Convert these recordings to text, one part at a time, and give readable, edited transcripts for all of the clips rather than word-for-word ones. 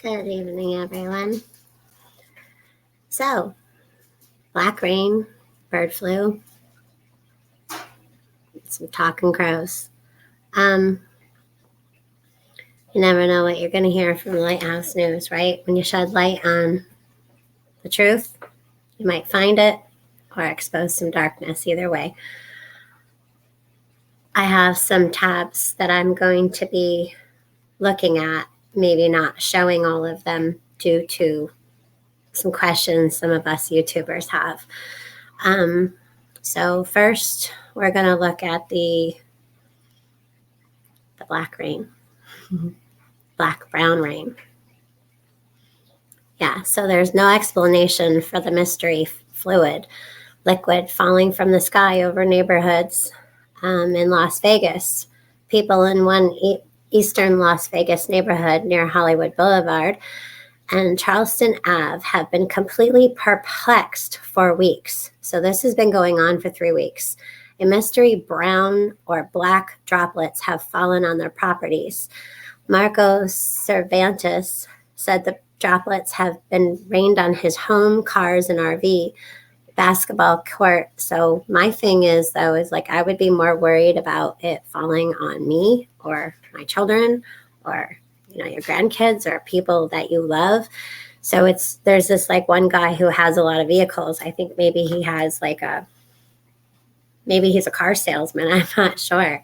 Good evening, everyone. So, black rain, bird flu, some talking crows. You never know what you're going to hear from Lighthouse News, right? When you shed light on the truth, you might find it or expose some darkness, either way. I have some tabs that I'm going to be looking at, maybe not showing all of them due to some questions some of us YouTubers have. So first, we're going to look at the black rain, black-brown rain. Yeah, so there's no explanation for the mystery liquid falling from the sky over neighborhoods in Las Vegas. People in one eastern Las Vegas neighborhood near Hollywood Boulevard and Charleston Ave have been completely perplexed for weeks. So this has been going on for 3 weeks. A mystery brown or black droplets have fallen on their properties. Marco Cervantes said the droplets have been rained on his home, cars, and RV, basketball court. So my thing is, though, is like I would be more worried about it falling on me or my children or your grandkids or people that you love. So there's this like one guy who has a lot of vehicles. I think maybe he has maybe he's a car salesman. I'm not sure.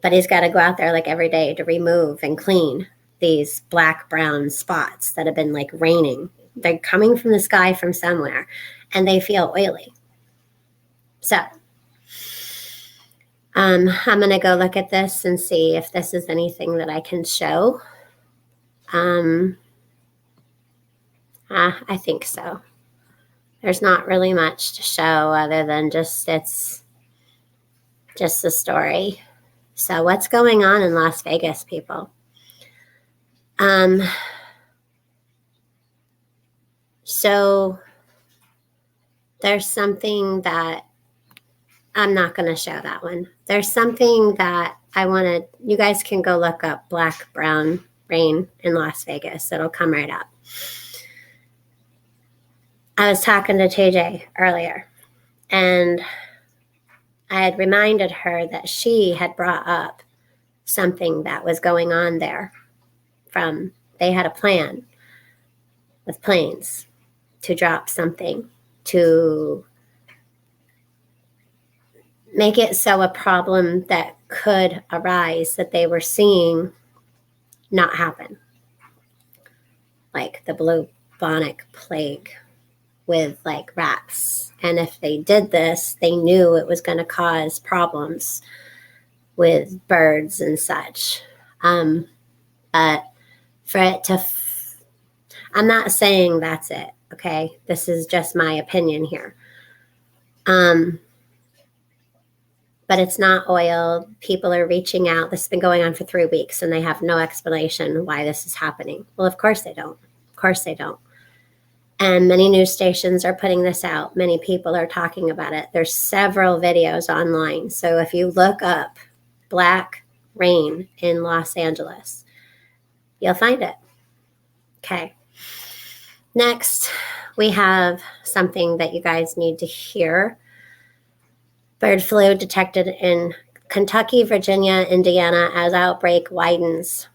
But he's got to go out there like every day to remove and clean these black-brown spots that have been like raining. They're coming from the sky from somewhere and they feel oily. So I'm going to go look at this and see if this is anything that I can show. I think so. There's not really much to show other than it's just the story. So what's going on in Las Vegas, people? So there's something that I'm not going to show that one. There's something that you guys can go look up black, brown rain in Las Vegas. It'll come right up. I was talking to TJ earlier, and I had reminded her that she had brought up something that was going on there. They had a plan with planes to drop something to make it so a problem that could arise that they were seeing not happen. Like the bubonic plague with like rats. And if they did this, they knew it was going to cause problems with birds and such. But for it to, I'm not saying that's it, okay? This is just my opinion here. But it's not oil. People are reaching out. This has been going on for 3 weeks, and they have no explanation why this is happening. Well, of course they don't. Of course they don't. And many news stations are putting this out. Many people are talking about it. There's several videos online. So if you look up black rain in Los Angeles, you'll find it. Okay. Next, we have something that you guys need to hear. Bird flu detected in Kentucky, Virginia, Indiana as outbreak widens.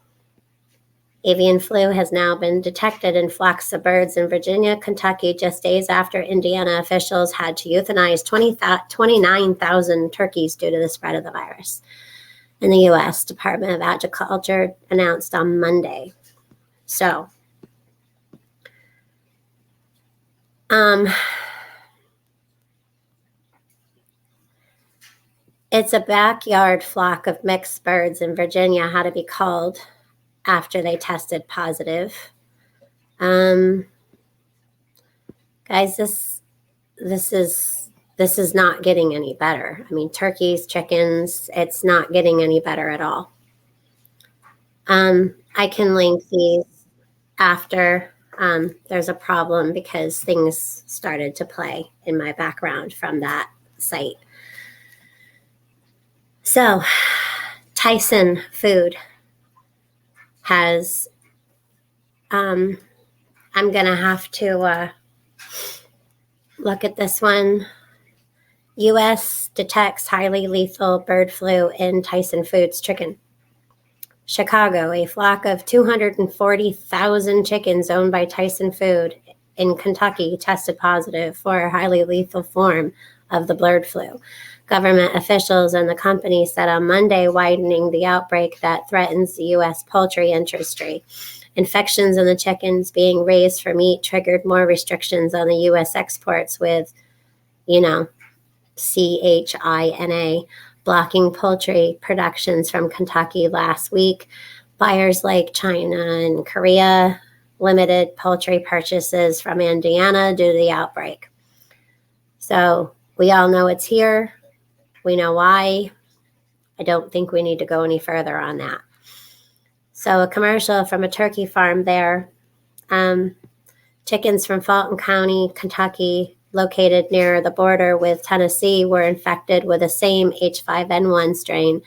Avian flu has now been detected in flocks of birds in Virginia, Kentucky, just days after Indiana officials had to euthanize 29,000 turkeys due to the spread of the virus. In the U.S. Department of Agriculture announced on Monday. So, it's a backyard flock of mixed birds in Virginia had to be called after they tested positive. Guys, this is not getting any better. I mean, turkeys, chickens, it's not getting any better at all. I can link these after there's a problem because things started to play in my background from that site. So, Tyson Food has I'm going to have to look at this one. U.S. detects highly lethal bird flu in Tyson Foods chicken. Chicago, a flock of 240,000 chickens owned by Tyson Food in Kentucky tested positive for a highly lethal form of the bird flu. Government officials and the company said on Monday, widening the outbreak that threatens the U.S. poultry industry. Infections in the chickens being raised for meat triggered more restrictions on the U.S. exports with, CHINA, blocking poultry productions from Kentucky last week. Buyers like China and Korea limited poultry purchases from Indiana due to the outbreak. So we all know it's here. We know why. I don't think we need to go any further on that. So a commercial from a turkey farm there. Chickens from Fulton County, Kentucky, located near the border with Tennessee, were infected with the same H5N1 strain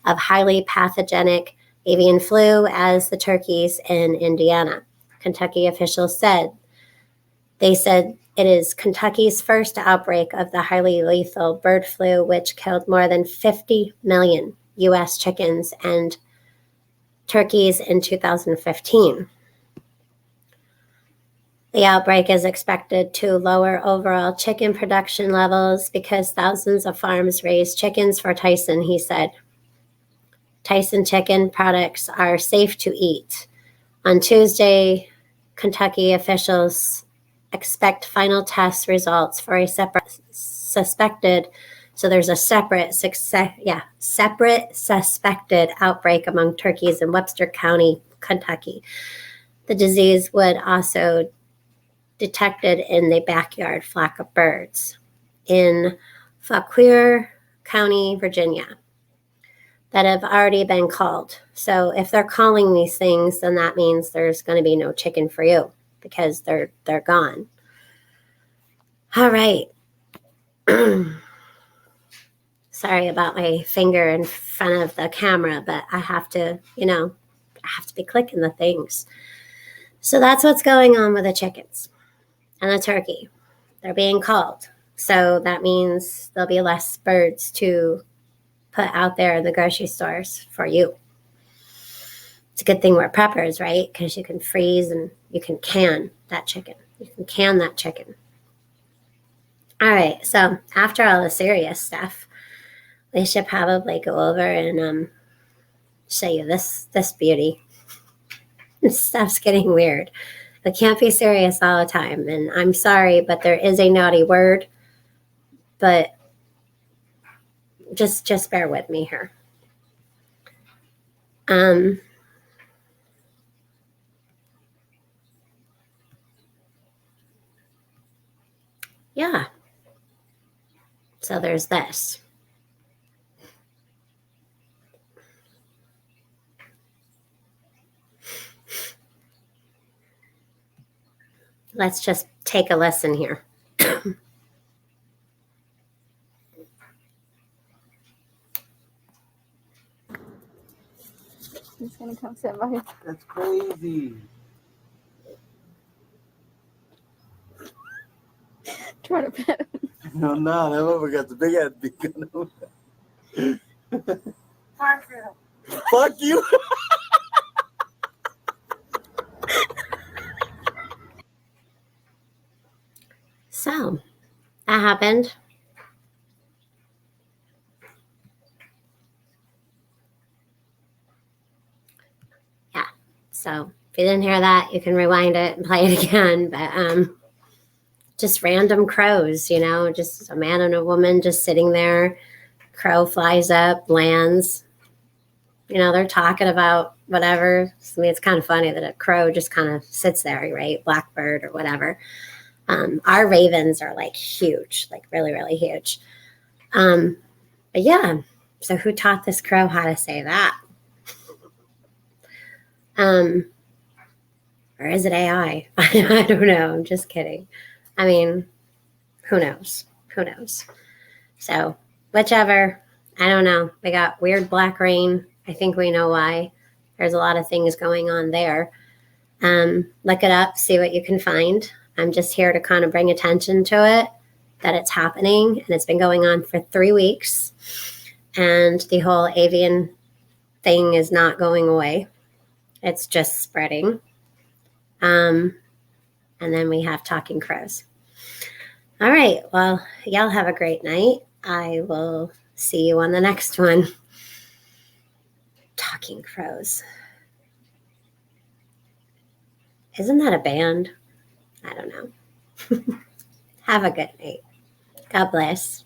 of highly pathogenic avian flu as the turkeys in Indiana. Kentucky officials said. They said it is Kentucky's first outbreak of the highly lethal bird flu, which killed more than 50 million U.S. chickens and turkeys in 2015. The outbreak is expected to lower overall chicken production levels because thousands of farms raise chickens for Tyson, he said. Tyson chicken products are safe to eat. On Tuesday, Kentucky officials expect final test results for a separate suspected outbreak among turkeys in Webster County, Kentucky. The disease would also detected in the backyard flock of birds in Fauquier County, Virginia, that have already been called. So if they're calling these things, then that means there's going to be no chicken for you because they're gone. All right. Sorry about my finger in front of the camera, but I have to, I have to be clicking the things. So that's what's going on with the chickens and the turkey. They're being called. So that means there'll be less birds to put out there in the grocery stores for you. It's a good thing we're preppers, right? Because you can freeze and you can can that chicken. You can can that chicken. All right. So after all the serious stuff, we should probably go over and show you this beauty. This stuff's getting weird. I can't be serious all the time, and I'm sorry, but there is a naughty word, but just bear with me here. Yeah. So there's this. Let's just take a listen here. He's gonna come sit by. That's crazy. Try to pet him. No, that motherfucker got the big ass beacon. Fuck you. Fuck you. So that happened. Yeah. So if you didn't hear that, you can rewind it and play it again. But just random crows, just a man and a woman just sitting there. Crow flies up, lands. They're talking about whatever. I mean, it's kind of funny that a crow just kind of sits there, right? Blackbird or whatever. Our ravens are like huge, like really, really huge. But yeah, so who taught this crow how to say that? Or is it AI? I don't know. I'm just kidding. I mean, who knows? Who knows? So whichever, I don't know. We got weird black rain. I think we know why. There's a lot of things going on there. Look it up, see what you can find. I'm just here to kind of bring attention to it, that it's happening, and it's been going on for 3 weeks. And the whole avian thing is not going away. It's just spreading. And then we have talking crows. All right. Well, y'all have a great night. I will see you on the next one. Talking crows. Isn't that a band? I don't know. Have a good night. God bless.